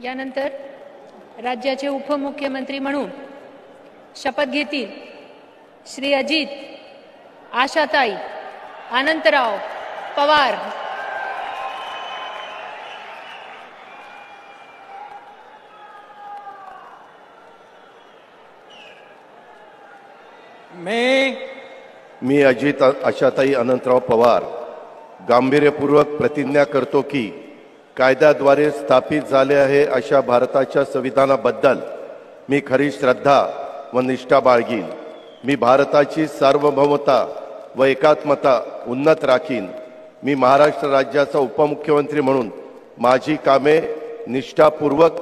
यानंतर राज्याचे उपमुख्यमंत्री म्हणून शपथ घेतील श्री अजित आशाताई अनंतराव पवार। मी अजित आशाताई अनंतराव पवार गांभीर्यपूर्वक प्रतिज्ञा करतो की कायद्याद्वारे स्थापित झाले आहे अशा भारताच्या संविधानाबद्दल मी खरी श्रद्धा व निष्ठा बाळगीन। मी भारताची सार्वभौमता व एकात्मता उन्नत राखीन। मी महाराष्ट्र राज्याचा उपमुख्यमंत्री म्हणून माझी कामे निष्ठापूर्वक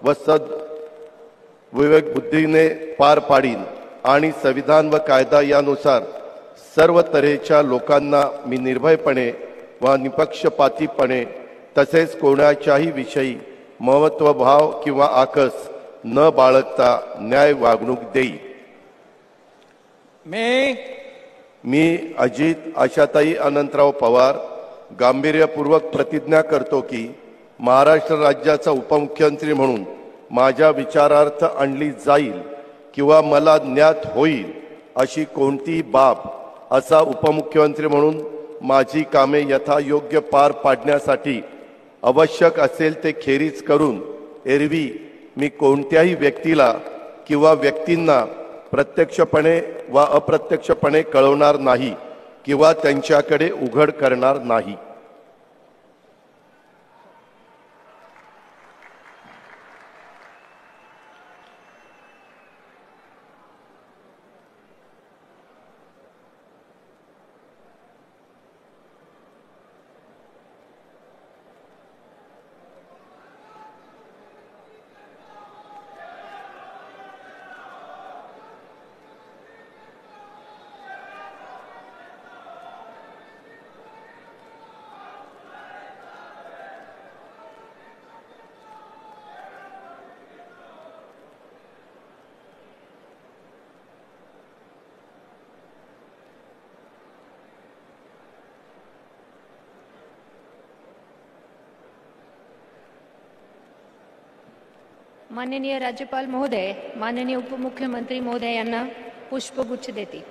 व विवेक बुद्धीने पार पाडीन आणि संविधान व कायदा यानुसार सर्व तऱ्हेच्या लोकांना मी निर्भयपणे व निपक्षपातीपणे तसेच कोणाच्याही विषयी महत्वभाव किंवा आकस न बाळगता न्याय वागणूक देईन। मी अजित आशाताई अनंतराव पवार गांभीर्यपूर्वक प्रतिज्ञा करतो की महाराष्ट्र राज्याचा उपमुख्यमंत्री म्हणून माझ्या विचारार्थ आणली जाईल किंवा मला ज्ञात होईल अशी कोणतीही बाब असा उपमुख्यमंत्री म्हणून माझी कामे यथायोग्य पार पाडण्यासाठी आवश्यक असेल ते खेरीज करून एरवी मी कोणत्याही व्यक्तीला किंवा व्यक्तींना प्रत्यक्षपणे व अप्रत्यक्षपणे कळवणार नाही किंवा त्यांच्याकडे उघड करणार नाही। माननीय राज्यपाल महोदय, माननीय उपमुख्यमंत्री महोदय यांना पुष्पगुच्छ देते।